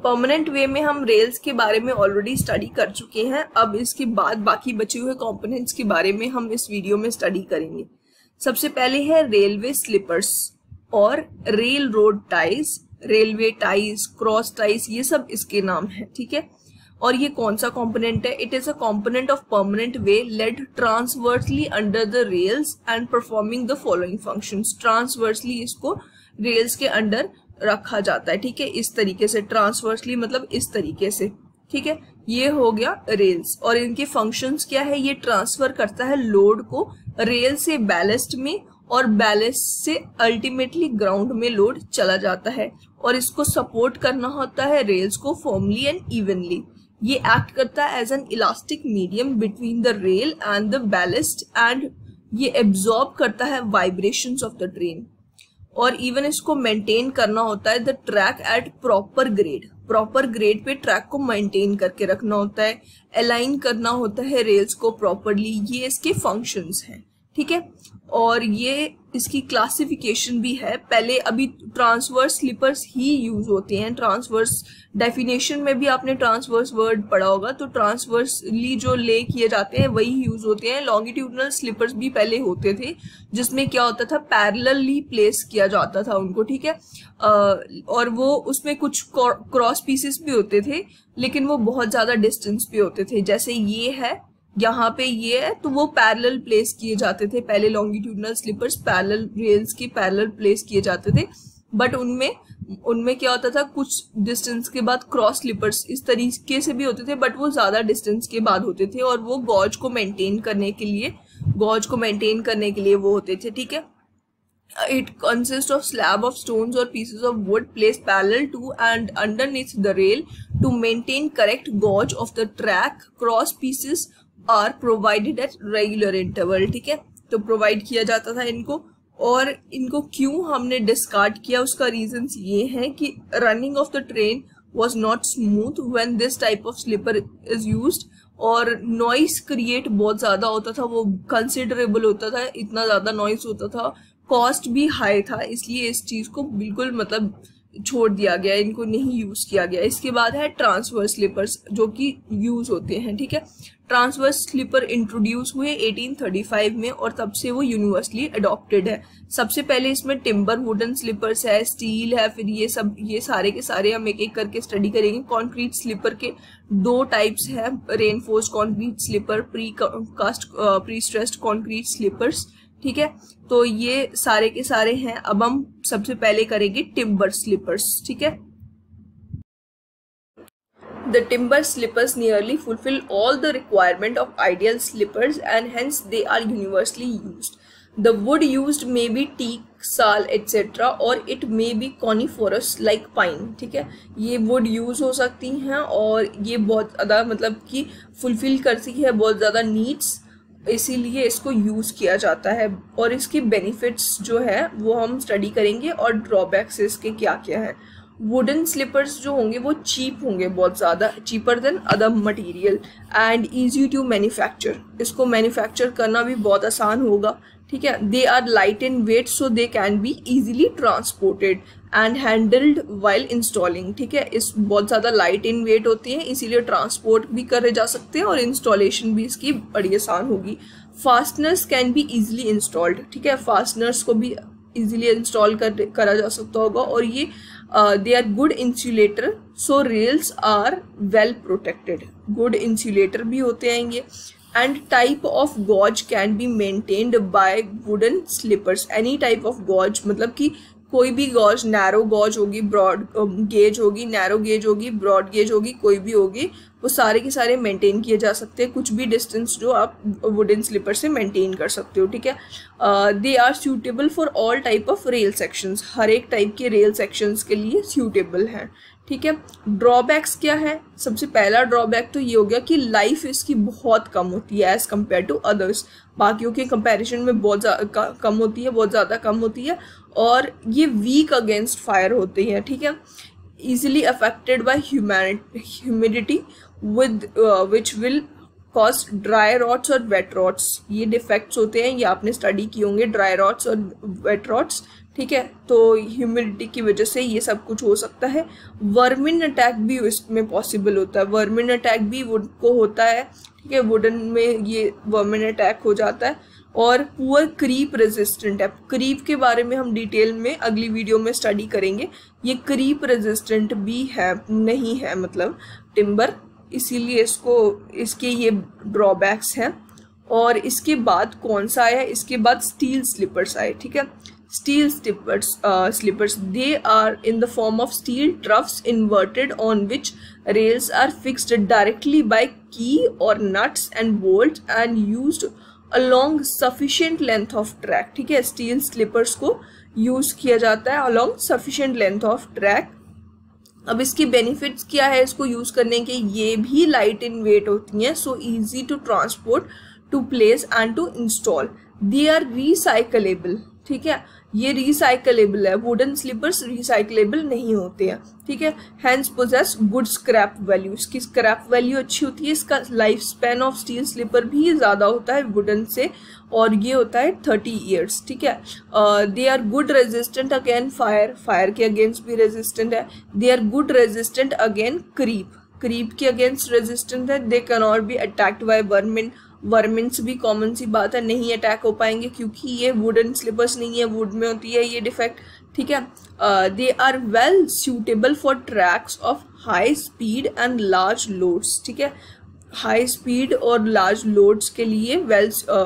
Permanent वे में हम rails के बारे में ऑलरेडी स्टडी कर चुके हैं। अब इसके बाद बाकी बचे हुए कंपोनेंट्स के बारे में हम इस वीडियो में स्टडी करेंगे। सबसे पहले है रेलवे स्लीपर्स और rail road ties, railway ties, cross ties, ये सब इसके नाम है, ठीक है। और ये कौन सा कंपोनेंट है? It is a component of permanent way laid transversally under the rails and performing the following functions. Transversally इसको रेल्स के अंडर रखा जाता है, ठीक है, इस तरीके से। ट्रांसवर्सली मतलब इस तरीके से, ठीक है। ये हो गया रेल्स। और इनके फंक्शंस क्या है? ये ट्रांसफर करता है लोड को रेल से बैलेस्ट में, और बैलेस्ट से अल्टीमेटली ग्राउंड में लोड चला जाता है। और इसको सपोर्ट करना होता है रेल्स को फॉर्मली एंड इवनली। ये एक्ट करता है as an elastic medium between the rail and the ballast, and ये एब्जॉर्ब करता है वाइब्रेशंस ऑफ द ट्रेन। और इवन इसको मेंटेन करना होता है the track at proper grade. Proper grade पे ट्रैक को मेंटेन करके रखना होता है, अलाइन करना होता है रेल्स को प्रॉपरली। ये इसके फंक्शंस हैं, ठीक है। और ये इसकी क्लासिफिकेशन भी है। पहले अभी ट्रांसवर्स स्लीपर्स ही यूज होते हैं। ट्रांसवर्स डेफिनेशन में भी आपने ट्रांसवर्स वर्ड पढ़ा होगा, तो ट्रांसवर्सली जो ले किए जाते हैं वही यूज होते हैं। लॉन्गिट्यूडनल स्लीपर्स भी पहले होते थे, जिसमें क्या होता था, पैरेलली प्लेस किया जाता था उनको, ठीक है। और वो उसमें कुछ क्रॉस पीसेस भी होते थे, लेकिन वो बहुत ज्यादा डिस्टेंस पे होते थे। जैसे ये है, यहाँ पे ये है, तो वो पैरेलल प्लेस किए जाते थे पहले। लॉन्गिट्यूडनल स्लीपर्स पैरेलल रेल्स के पैरेलल प्लेस किए जाते थे, बट उनमें क्या होता था, कुछ डिस्टेंस के बाद क्रॉस स्लीपर्स इस तरीके से भी होते थे, बट वो ज्यादा डिस्टेंस के बाद होते थे, और वो गॉज को मेंटेन करने के लिए वो होते थे, ठीक है। It consists of slab of stones or pieces of wood placed parallel to and underneath the rail to maintain correct gauge of the track. Cross pieces are provided at regular interval, ठीक है। तो provide किया जाता था इनको। और इनको क्यों हमने डिस्कार्ड किया, उसका रीजंस ये है कि running of the train was not smooth when this type of slipper is used, और नॉइस क्रिएट बहुत ज्यादा होता था, वो कंसिडरेबल होता था, इतना ज्यादा नॉइस होता था, कॉस्ट भी हाई था, इसलिए इस चीज को बिल्कुल मतलब छोड़ दिया गया, इनको नहीं यूज किया गया। इसके बाद है ट्रांसवर्स स्लीपर्स, जो कि यूज होते हैं, ठीक है। ट्रांसवर्स स्लीपर इंट्रोड्यूस हुए 1835 में, और तब से वो यूनिवर्सली अडॉप्टेड है। सबसे पहले इसमें टिम्बर वुडन स्लीपर्स है, स्टील है, फिर ये सारे के सारे हम एक एक करके स्टडी करेंगे। कॉन्क्रीट स्लीपर के दो टाइप्स है, reinforced concrete sleeper, pre stressed concrete sleepers, ठीक है। तो ये सारे के सारे हैं। अब हम सबसे पहले करेंगे टिम्बर स्लीपर्स, ठीक है। The timber slippers nearly fulfill all the requirement of ideal slippers and hence they are universally used. The wood used may be teak, sal, etc. or it may be coniferous like pine, ठीक है। ये wood use हो सकती हैं, और ये बहुत ज़्यादा मतलब कि fulfill करती है बहुत ज़्यादा needs, इसीलिए इसको यूज किया जाता है। और इसकी बेनिफिट्स जो है वो हम स्टडी करेंगे, और ड्रॉबैक्स इसके क्या क्या है। वुडन स्लीपर्स जो होंगे वो चीप होंगे, बहुत ज़्यादा cheaper than other material, and easy to manufacture. इसको मैन्युफैक्चर करना भी बहुत आसान होगा, ठीक है। They are light in weight so they can be easily transported and handled while installing, ठीक है। इस बहुत ज़्यादा लाइट इन वेट होती हैं, इसीलिए ट्रांसपोर्ट भी करे जा सकते हैं, और इंस्टॉलेशन भी इसकी बड़ी आसान होगी। Fasteners can be easily installed, ठीक है। फास्टनर्स को भी इजीली इंस्टॉल करा जा सकता होगा। और ये they are good insulator, so rails are well protected. Good insulator भी होते हैं ये। And type of gauge can be maintained by wooden sleepers. Any type of gauge मतलब कि कोई भी गॉज, नैरो गॉज होगी, ब्रॉड गेज होगी, नैरो गेज होगी, ब्रॉड गेज होगी, कोई भी होगी, वो सारे के सारे मेंटेन किए जा सकते हैं। कुछ भी डिस्टेंस जो आप वुडन स्लीपर से मेंटेन कर सकते हो, ठीक है। They are suitable for all type of rail sections. हर एक टाइप के रेल सेक्शंस के लिए सूटेबल हैं, ठीक है। ड्रॉबैक्स क्या है? सबसे पहला ड्रॉबैक तो ये हो गया कि लाइफ इसकी बहुत कम होती है एज कम्पेयर टू अदर्स। बाकियों के कंपैरिजन में बहुत कम होती है, बहुत ज़्यादा कम होती है। और ये वीक अगेंस्ट फायर होती है, ठीक है। easily affected by humidity with which will cause dry rots और wet rots। ये डिफेक्ट्स होते हैं, ये आपने स्टडी किए होंगे, ड्राई रॉट्स और वेट रॉट्स, ठीक है, तो ह्यूमिडिटी की वजह से ये सब कुछ हो सकता है। वर्मिन अटैक भी इसमें पॉसिबल होता है, वर्मिन अटैक भी वुड को होता है, ठीक है, वुडन में ये वर्मिन अटैक हो जाता है। और पुअर क्रीप रेजिस्टेंट है, क्रीप के बारे में हम डिटेल में अगली वीडियो में स्टडी करेंगे। ये क्रीप रेजिस्टेंट भी है नहीं है मतलब टिम्बर, इसीलिए इसके ये ड्रॉबैक्स हैं। और इसके बाद कौन सा आया, इसके बाद स्टील स्लीपर्स आए, ठीक है। Steel slippers they are in the form of steel troughs inverted on which rails are fixed directly by key or nuts and bolts and used along sufficient length of track, ठीक है। Steel slippers को use किया जाता है along sufficient length of track। अब इसके benefits क्या है इसको यूज करने के, ये भी लाइट इन वेट होती हैं, so easy to transport, to place and to install. They are recyclable, ठीक है, ये रिसाइकलेबल है, वुडन स्लीपर्स रिसाइकलेबल नहीं होते हैं, ठीक है। Hence possess good scrap value, इसकी स्क्रैप वैल्यू अच्छी होती है, इसका life span of steel sleeper भी ज़्यादा होता है वुडन से, और ये होता है 30 ईयर्स, ठीक है। They are good resistant again fire, fire के अगेंस्ट भी रेजिस्टेंट है। They are good resistant again creep, creep के अगेंस्ट रेजिस्टेंट है। They can not be attacked by vermin, vermins भी कॉमन सी बात है, नहीं अटैक हो पाएंगे क्योंकि ये वुडन स्लीपर्स नहीं है, वुड में होती है ये डिफेक्ट, ठीक है। They are well suitable for tracks of high speed and large loads, ठीक है, हाई स्पीड और लार्ज लोड्स के लिए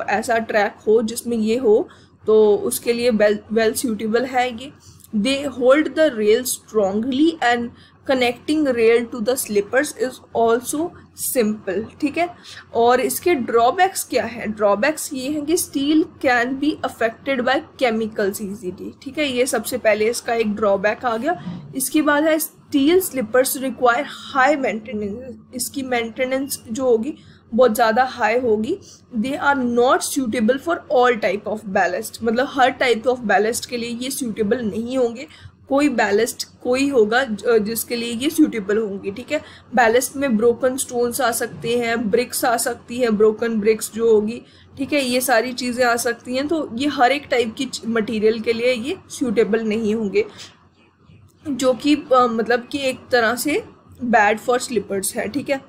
ऐसा ट्रैक हो जिसमें ये हो तो उसके लिए वेल सूटेबल है ये। They hold the rail strongly and connecting rail to the sleepers is also simple, ठीक है। और इसके ड्रॉबैक्स क्या है, ड्रॉबैक्स ये है कि steel can be affected by chemicals easily, ठीक है, ये सबसे पहले इसका एक ड्रॉबैक आ गया। इसके बाद है steel sleepers require high maintenance, इसकी मेंटेनेंस जो होगी बहुत ज़्यादा हाई होगी। They are not suitable for all type of ballast, मतलब हर टाइप ऑफ बैलेस्ट के लिए ये सूटेबल नहीं होंगे, कोई बैलेस्ट कोई होगा जिसके लिए ये सूटेबल होंगी, ठीक है। बैलेस्ट में ब्रोकन स्टोन्स आ सकते हैं, ब्रिक्स आ सकती हैं, ब्रोकन ब्रिक्स जो होगी, ठीक है, ये सारी चीज़ें आ सकती हैं, तो ये हर एक टाइप की मटेरियल के लिए ये सूटेबल नहीं होंगे, जो कि मतलब कि एक तरह से बैड फॉर स्लीपर्स है, ठीक है।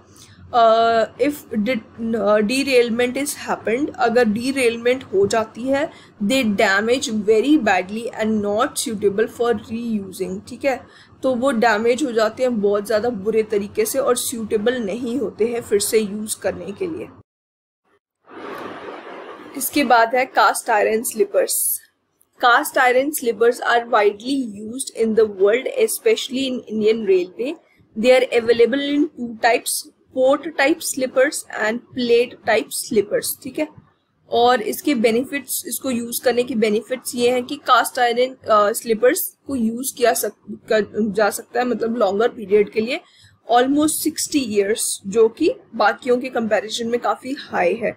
इफ डीरेलमेंट इज हैपेंड, अगर डीरेलमेंट हो जाती है, they damage very badly and not suitable for reusing, ठीक है, तो वो डैमेज हो जाते हैं बहुत ज़्यादा बुरे तरीके से और सूटेबल नहीं होते हैं फिर से यूज़ करने के लिए। इसके बाद है cast iron sleepers. Cast iron sleepers are widely used in the world, specially in Indian railway. They are available in 2 types, pot type sleepers and plate type sleepers, ठीक है। और इसके बेनिफिट्स, इसको यूज करने के बेनिफिट्स ये हैं कि कास्ट आयरन स्लीपर्स को यूज किया जा सकता है मतलब लॉन्गर पीरियड के लिए, ऑलमोस्ट 60 ईयर्स, जो कि बाकियों के कंपैरिजन में काफी हाई है।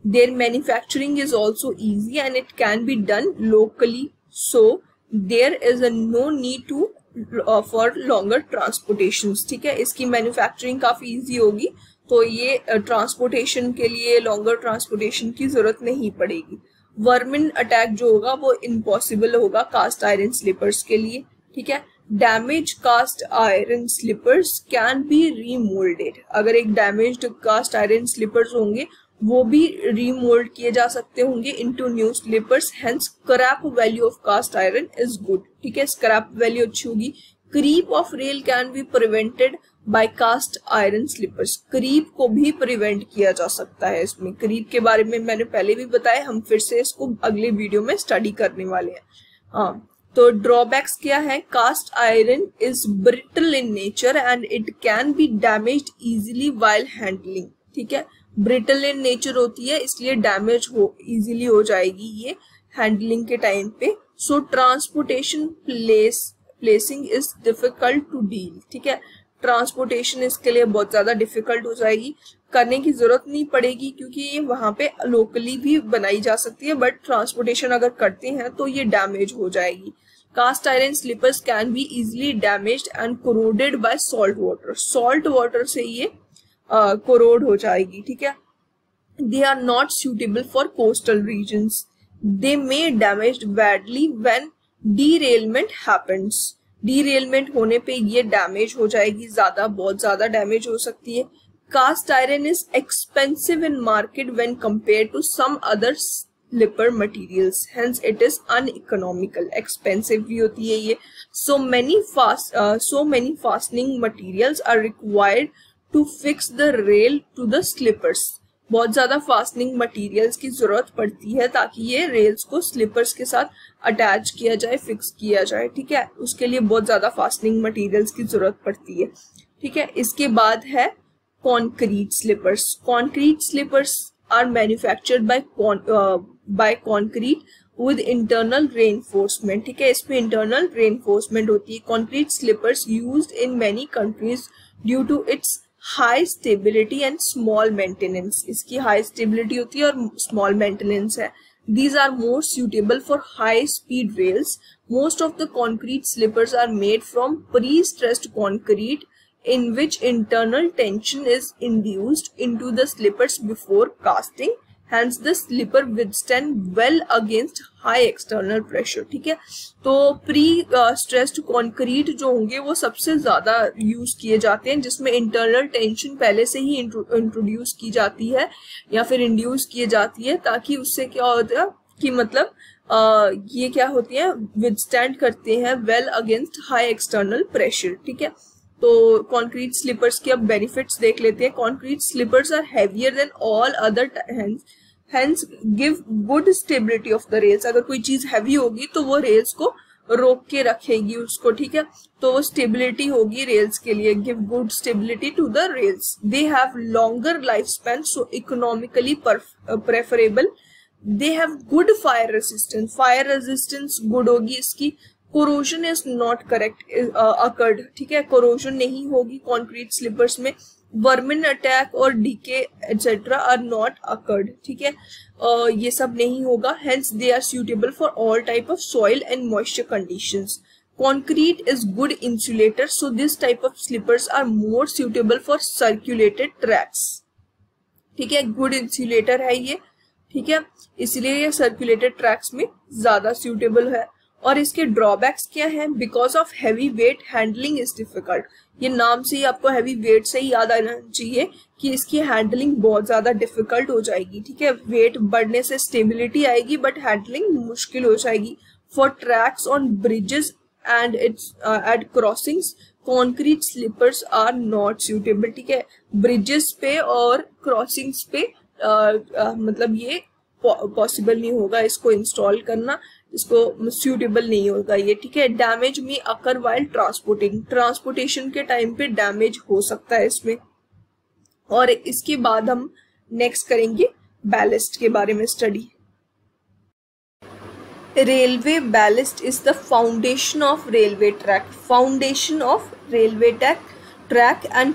Their manufacturing is also easy and it can be done locally, so there is no need to for longer transportation, ठीक है, इसकी मैन्युफैक्चरिंग काफ़ी इजी होगी, तो ये ट्रांसपोर्टेशन के लिए लॉन्गर ट्रांसपोर्टेशन की ज़रूरत नहीं पड़ेगी। वर्मिन अटैक जो होगा वो इम्पॉसिबल होगा कास्ट आयरन स्लीपर्स के लिए, ठीक है। Damage cast iron sleepers can be remoulded, अगर एक डैमेज्ड कास्ट आयरन स्लीपर्स होंगे वो भी रीमोल्ड किए जा सकते होंगे into new sleepers, hence scrap value of cast iron is good, ठीक है, स्क्रैप वैल्यू अच्छी होगी। Creep of rail can be prevented by cast iron sleepers, creep को भी प्रिवेंट किया जा सकता है इसमें, क्रीप के बारे में मैंने पहले भी बताया, हम फिर से इसको अगले वीडियो में स्टडी करने वाले हैं। हाँ, तो ड्रॉबैक्स क्या है, cast iron is brittle in nature and it can be damaged easily while handling, ठीक है, ब्रिटल इन नेचर होती है इसलिए डैमेज इजीली हो जाएगी ये हैंडलिंग के टाइम पे। So transportation placing is difficult to deal, ठीक है, ट्रांसपोर्टेशन इसके लिए बहुत ज्यादा डिफिकल्ट हो जाएगी, करने की जरूरत नहीं पड़ेगी क्योंकि ये वहां पे लोकली भी बनाई जा सकती है, बट ट्रांसपोर्टेशन अगर करते हैं तो ये डैमेज हो जाएगी। Cast iron sleepers can be easily damaged and corroded by salt water, salt water से ये कोरोड हो जाएगी, ठीक है। They are not suitable for coastal regions, they may damaged badly when derailment happens, derailment होने पे ये डैमेज हो जाएगी, बहुत ज्यादा डैमेज हो सकती है। Cast iron is expensive in market when compare to some other sleeper materials, hence it is uneconomical, expensive भी होती है ये। So many fastening materials are required to fix the rail to the sleepers, बहुत ज्यादा fastening materials की जरूरत पड़ती है ताकि ये रेल्स को स्लीपर्स के साथ अटैच किया जाए, फिक्स किया जाए, ठीक है। उसके लिए बहुत ज्यादा फास्टनिंग मटेरियल्स की जरूरत पड़ती है, ठीक है। इसके बाद है concrete sleepers. Concrete sleepers are manufactured by concrete with internal reinforcement, ठीक है। इसमें इंटरनल रेनफोर्समेंट होती है। Concrete sleepers used in many countries due to its high stability and small maintenance, इसकी हाई स्टेबिलिटी होती है और स्मॉल मेंटेनेंस है। These are more suitable for high speed rails. Most of the concrete slippers are made from pre-stressed concrete in which internal tension is induced into the slippers before casting. Hence the slipper withstand well against high external pressure, ठीक है। तो pre stressed concrete जो होंगे वो सबसे ज्यादा use किए जाते हैं, जिसमें इंटरनल टेंशन पहले से ही इंट्रोड्यूस की जाती है या फिर इंड्यूस की जाती है, ताकि उससे क्या होता है कि मतलब ये क्या होती है, विदस्टैंड करते हैं well against high external pressure, ठीक है। तो कॉन्क्रीट स्लीपर्स के अब बेनिफिट्स देख लेते हैं। Concrete sleepers are heavier than all other hence give good stability of the rails. अगर कोई चीज हैवी होगी तो वो रेल्स को रोक के रखेगी उसको, ठीक है। तो वो स्टेबिलिटी होगी रेल्स के लिए, give good stability to the rails. They have longer lifespan, so economically preferable. They have good fire resistance. Fire resistance good होगी इसकी। corrosion is not occurred, ठीक है। corrosion नहीं होगी concrete slippers में। वर्मिन अटैक और decay etcetera are not occurred, ठीक है। ये सब नहीं होगा। Hence they are suitable for all type of soil and moisture conditions. Concrete is good insulator, so this type of sleepers are more suitable for circulated tracks, ठीक है। Good insulator है ये, ठीक है, इसलिए ये सर्कुलेटेड ट्रैक्स में ज्यादा सुटेबल है। और इसके ड्रॉबैक्स क्या हैं? Because of heavy weight handling is difficult. ये नाम से ही आपको हैवी वेट से ही याद आना चाहिए कि इसकी हैंडलिंग बहुत ज्यादा डिफिकल्ट हो जाएगी, ठीक है। वेट बढ़ने से स्टेबिलिटी आएगी बट हैंडलिंग मुश्किल हो जाएगी। For tracks on bridges and its at crossings concrete sleepers are not suitable, ठीक है। ब्रिजेस पे और क्रॉसिंग्स पे मतलब ये पॉसिबल नहीं होगा इसको इंस्टॉल करना, इसको सुटेबल नहीं होगा ये, ठीक है। डैमेज में अकर वाइल ट्रांसपोर्टेशन के टाइम पे डैमेज हो सकता है इसमें। और इसके बाद हम नेक्स्ट करेंगे बैलेस्ट के बारे में study. Railway ballast is the foundation of railway track, foundation of railway track and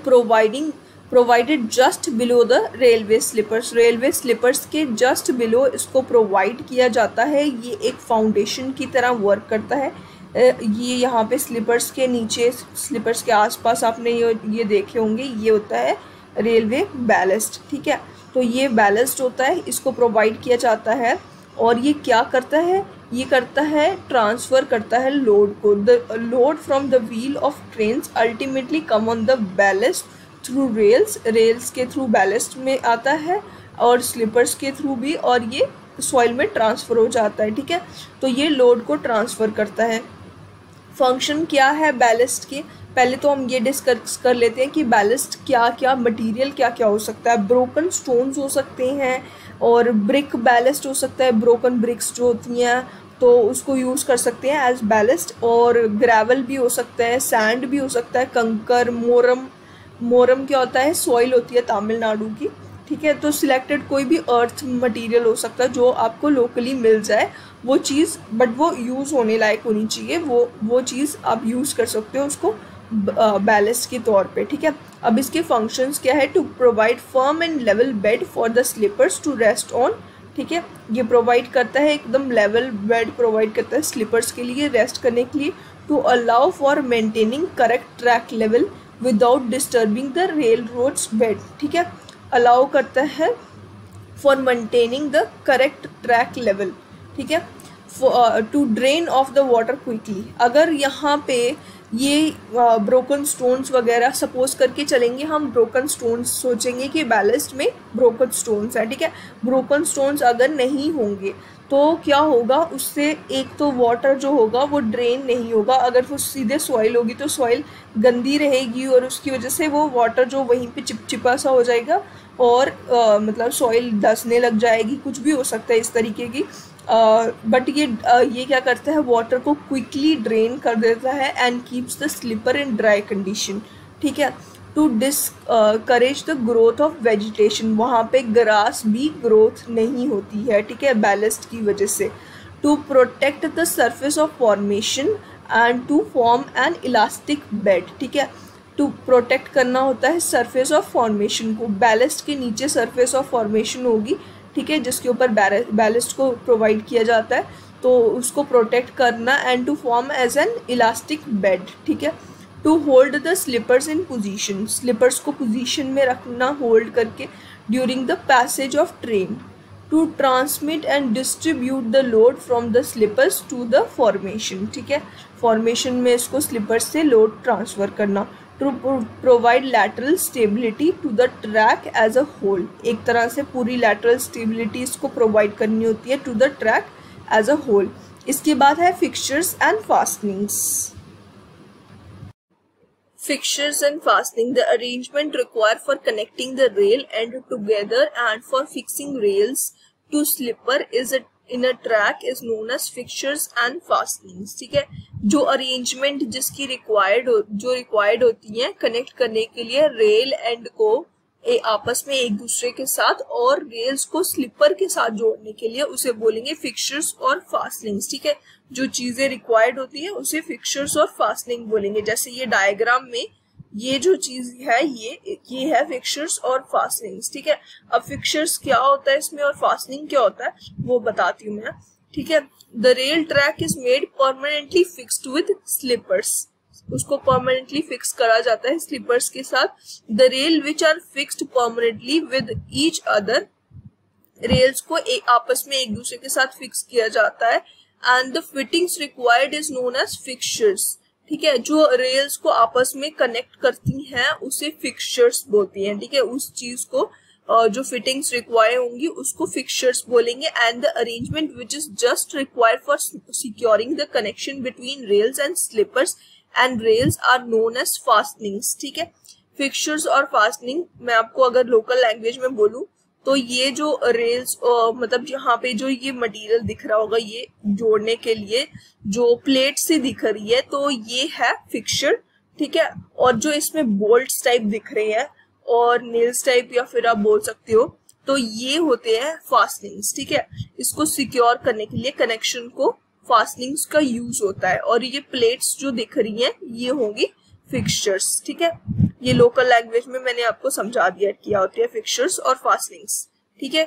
provided just below the railway sleepers. Railway sleepers के जस्ट बिलो इसको प्रोवाइड किया जाता है। ये एक फाउंडेशन की तरह वर्क करता है। ये यहाँ पे स्लीपर्स के नीचे, स्लीपर्स के आसपास आपने ये देखे होंगे, ये होता है रेलवे बैलेस्ट, ठीक है। तो ये बैलेस्ट होता है, इसको प्रोवाइड किया जाता है। और ये क्या करता है? ये करता है ट्रांसफर करता है लोड को। The load from the wheel of trains ultimately come on the ballast through rails के थ्रू बैलेस्ट में आता है और स्लीपर्स के थ्रू भी, और ये सॉइल में ट्रांसफर हो जाता है, ठीक है। तो ये लोड को ट्रांसफर करता है। फंक्शन क्या है बैलेस्ट के? पहले तो हम ये डिस्कस कर लेते हैं कि बैलेस्ट क्या क्या मटेरियल क्या क्या हो सकता है। ब्रोकन स्टोन्स हो सकते हैं और ब्रिक बैलेस्ट हो सकता है। ब्रोकन ब्रिक्स जो होती हैं तो उसको यूज़ कर सकते हैं एज बैलेस्ट। और ग्रेवल भी हो सकता है, सैंड भी हो सकता है, कंकर, मोरम क्या होता है? सॉइल होती है तमिलनाडु की, ठीक है। तो सिलेक्टेड कोई भी अर्थ मटेरियल हो सकता है जो आपको लोकली मिल जाए वो चीज़, बट वो यूज़ होने लायक होनी चाहिए। वो चीज़ आप यूज़ कर सकते हो उसको बैलेस्ट के तौर पे, ठीक है। अब इसके फंक्शंस क्या है? To provide firm and level bed for the sleepers to rest on, ठीक है। ये प्रोवाइड करता है, एकदम लेवल बेड प्रोवाइड करता है स्लीपर्स के लिए रेस्ट करने के लिए। To allow for maintaining correct track level without disturbing the rail roads bed, ठीक है। अलाउ करता है for maintaining the correct track level, ठीक है। To drain off the water quickly. अगर यहाँ पे ये ब्रोकन स्टोन्स वगैरह सपोज करके चलेंगे, हम ब्रोकन स्टोन्स सोचेंगे कि बैलेस्ट में ब्रोकन स्टोन्स है, ठीक है। ब्रोकन स्टोन्स अगर नहीं होंगे तो क्या होगा, उससे एक तो वाटर जो होगा वो ड्रेन नहीं होगा। अगर वो सीधे सॉइल होगी तो सॉइल गंदी रहेगी और उसकी वजह से वो वाटर जो वहीं पे चिपचिपा सा हो जाएगा और मतलब सॉइल धंसने लग जाएगी, कुछ भी हो सकता है इस तरीके की। बट ये क्या करता है, वाटर को क्विकली ड्रेन कर देता है and keeps the sleeper in dry condition, ठीक है। To discourage the growth of vegetation, वहाँ पे ग्रास भी ग्रोथ नहीं होती है, ठीक है, बैलेस्ट की वजह से। To protect the surface of formation and to form an elastic bed, ठीक है। टू प्रोटेक्ट करना होता है सरफेस ऑफ फॉर्मेशन को, बैलेस्ट के नीचे सरफेस ऑफ फॉर्मेशन होगी, ठीक है, जिसके ऊपर बैलेस्ट को प्रोवाइड किया जाता है, तो उसको प्रोटेक्ट करना। And to form as an elastic bed, ठीक है। To hold the sleepers in position, sleepers को पोजीशन में रखना होल्ड करके during the passage of train. To transmit and distribute the load from the sleepers to the formation, ठीक है, formation में इसको स्लिपर्स से लोड ट्रांसफ़र करना। To provide lateral stability to the track as a whole, एक तरह से पूरी लैटरल स्टेबिलिटी इसको प्रोवाइड करनी होती है to the track as a whole. इसके बाद है fixtures and fastenings. Fixtures and fastening, the arrangement required for connecting the rail end together and for fixing rails to slipper in a track is known as fixtures and fastenings, ठीक है। जो arrangement जिसकी required होती है connect करने के लिए rail and को आपस में एक दूसरे के साथ और रेल्स को स्लीपर के साथ जोड़ने के लिए उसे बोलेंगे फिक्सचर्स और फास्टनिंग्स, ठीक है। जो चीजें रिक्वायर्ड होती है उसे फिक्सचर्स और फास्टनिंग बोलेंगे। जैसे ये डायग्राम में ये जो चीज है ये है फिक्सचर्स और फास्टनिंग्स, ठीक है। अब फिक्सचर्स क्या होता है इसमें और फास्टनिंग क्या होता है वो बताती हूँ मैं, ठीक है। The rail track is made permanently fixed with sleepers, उसको परमानेंटली फिक्स करा जाता है स्लीपर्स के साथ। The rail which are fixed permanently with each other, rails को आपस में एक दूसरे के साथ फिक्स किया जाता है। And the fittings required is known as fixtures, ठीक है। जो रेल्स को आपस में कनेक्ट करती हैं उसे फिक्सचर्स बोलती हैं, ठीक है। उस चीज को जो फिटिंग्स रिक्वायर होंगी उसको फिक्सचर्स बोलेंगे। And the arrangement which is just required for securing the connection between rails and sleepers and rails are known as fastenings, ठीक है। फिक्सचर्स और फास्टनिंग मैं आपको अगर लोकल लैंग्वेज में बोलूं तो ये जो रेल्स मतलब यहाँ पे जो ये मटेरियल दिख रहा होगा ये जोड़ने के लिए जो प्लेट से दिख रही है तो ये है फिक्सचर, ठीक है। और जो इसमें बोल्ट्स टाइप दिख रहे हैं और नेल्स टाइप या फिर आप बोल सकते हो तो ये होते हैं फास्टनिंग्स, ठीक है। इसको सिक्योर करने के लिए कनेक्शन को फास्टनिंग्स का यूज होता है। और ये प्लेट्स जो दिख रही हैं ये होंगी फिक्सचर्स, ठीक है। ये लोकल लैंग्वेज में मैंने आपको समझा दिया क्या होती है फिक्सचर्स और फास्टनिंग्स, ठीक है।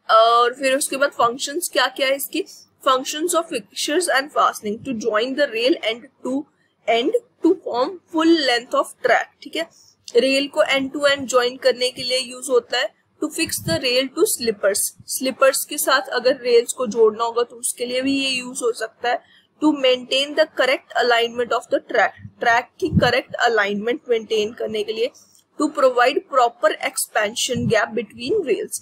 और फिर उसके बाद फंक्शंस क्या क्या है इसकी। Functions of fixtures and fastening to join the rail and to form full length of track, ठीक है। रेल को एंड टू एंड ज्वाइन करने के लिए यूज होता है। To fix the rail to sleepers, sleepers के साथ अगर रेल्स को जोड़ना होगा तो उसके लिए भी ये यूज हो सकता है। To maintain the correct alignment of the track, track की करेक्ट अलाइनमेंट मेंटेन करने के लिए। To provide proper expansion gap between rails,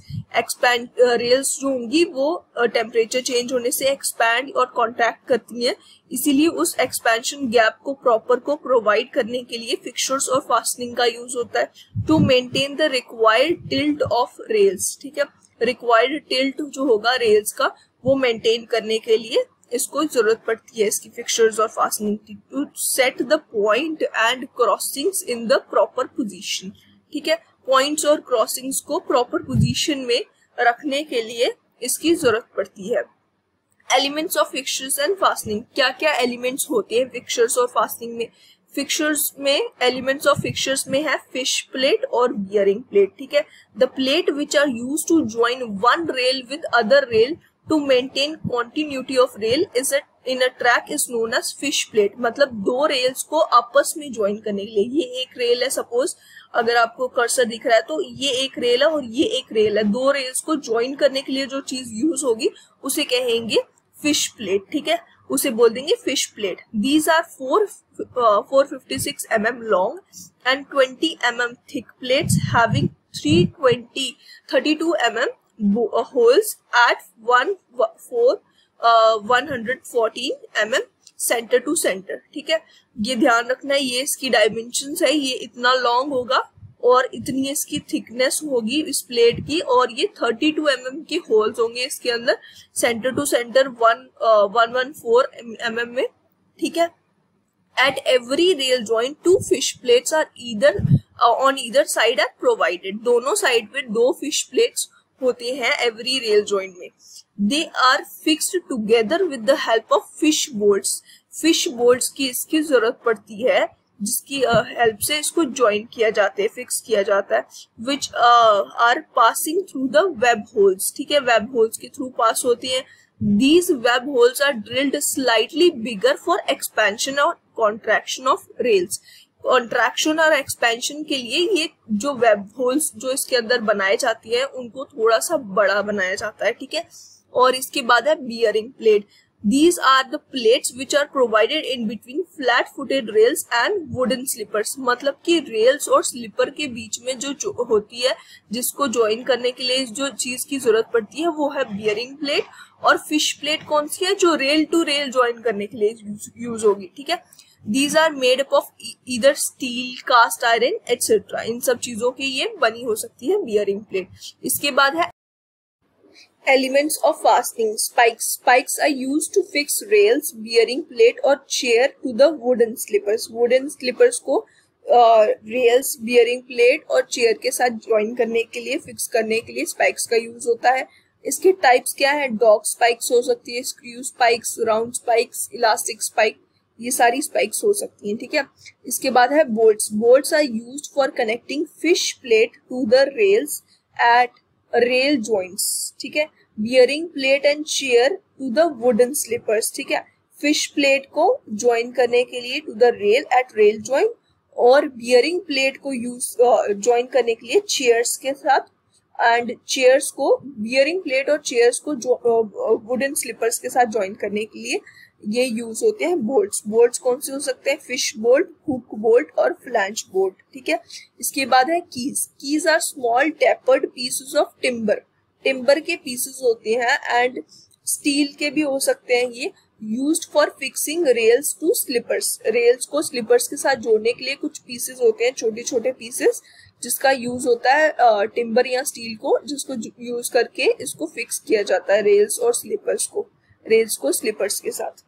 rails जो होंगी वो टेम्परेचर चेंज होने से एक्सपैंड और कॉन्ट्रैक्ट करती हैं, इसीलिए उस एक्सपेंशन गैप को प्रॉपर को प्रोवाइड करने के लिए फिक्सचर्स और फास्टनिंग का यूज होता है। To maintain the required tilt of rails, ठीक है। रिक्वायर्ड टिल्ट जो होगा रेल्स का वो मेंटेन करने के लिए इसको जरूरत पड़ती है इसकी फिक्सचर्स और फास्टनिंग की। To set the point and crossings in the proper position, ठीक है। पॉइंट्स और क्रॉसिंग्स को प्रॉपर पोजीशन में रखने के लिए इसकी जरूरत पड़ती है। Elements of fixtures and fastening, क्या क्या एलिमेंट्स होते हैं फिक्सचर्स और फास्टनिंग में। फिक्सचर्स में एलिमेंट्स ऑफ फिक्सचर्स में है फिश प्लेट और बियरिंग प्लेट, ठीक है। The plate which are used to join one rail with other rail to maintain continuity of rail is in a track is known as fish plate, मतलब दो rails को आपस में join करने के लिए। ये एक रेल है, सपोज अगर आपको कर्सर दिख रहा है तो ये एक रेल है और ये एक रेल है। दो रेल्स को ज्वाइन करने के लिए जो चीज यूज होगी उसे कहेंगे फिश प्लेट, ठीक है, उसे बोल देंगे fish plate. These are 456 mm long and 20 mm thick plates having 32 mm holes at 114 mm centre to centre, ठीक है। ये ध्यान रखना है, ये इसकी डायमेंशंस है, ये इतना लॉन्ग होगा और इतनी इसकी थिकनेस होगी इस प्लेट की, और ये 32 mm के होल्स होंगे इसके अंदर सेंटर टू सेंटर 114 mm में, ठीक है। At every rail joint, 2 fish plates are on either side are provided. दोनों साइड पे 2 fish plates होते हैं every rail joint में। They are fixed together with the help of fish bolts. Fish bolts की इसकी जरूरत पड़ती है, जिसकी हेल्प से इसको ज्वाइन किया जाता है, फिक्स किया जाता है, which are passing through the web holes, ठीक है, वेब होल्स के थ्रू पास होती हैं। These web holes are drilled slightly bigger for expansion or contraction of rails. Contraction और एक्सपेंशन के लिए ये जो वेब होल्स जो इसके अंदर बनाए जाती है उनको थोड़ा सा बड़ा बनाया जाता है, ठीक है। और इसके बाद है bearing plate. These are the plates which are provided in between flat-footed rails and wooden slippers. मतलब कि रेल्स और स्लीपर के बीच में जो होती है, जिसको ज्वाइन करने के लिए जो चीज की जरूरत पड़ती है वो है बियरिंग प्लेट। और फिश प्लेट कौन सी है, जो रेल टू रेल ज्वाइन करने के लिए यूज होगी, ठीक है। These are made up of either steel, cast iron, etc. इन सब चीजों की ये बनी हो सकती है बियरिंग प्लेट। इसके बाद है Elements of fastening. Spikes are used to fix rails, bearing plate और chair to the wooden slippers. Wooden slippers को rails, bearing plate और chair के साथ join करने के लिए, fix करने के लिए spikes का use होता है। इसके types क्या है, dog spikes हो सकती है, screw spikes, round spikes, elastic spike, ये सारी spikes हो सकती हैं, ठीक है। इसके बाद है bolts. Bolts are used for connecting fish plate to the rails at rail joints, ठीक है। Bearing plate and chair to the wooden sleepers, ठीक है। फिश प्लेट को ज्वाइन करने के लिए to the rail at rail joint, और bearing plate को यूज ज्वाइन करने के लिए चेयर्स के साथ, एंड चेयर्स को बियरिंग प्लेट और चेयर्स को वुडन स्लीपर्स के साथ ज्वाइन करने के लिए ये यूज होते हैं बोल्ट्स। बोल्ट्स कौन से हो सकते हैं, फिश बोल्ट, हुक बोल्ट और फ्लैंज बोल्ट, ठीक है। इसके बाद है keys. Keys are small tapered pieces of timber. Timber के पीसेस होते हैं एंड स्टील के भी हो सकते हैं ये, used for fixing rails to sleepers. Rails को स्लीपर्स के साथ जोड़ने के लिए कुछ पीसेस होते हैं, छोटे छोटे पीसेस, जिसका यूज होता है टिम्बर या स्टील को, जिसको यूज करके इसको फिक्स किया जाता है रेल्स और स्लीपर्स को, रेल्स को स्लीपर्स के साथ।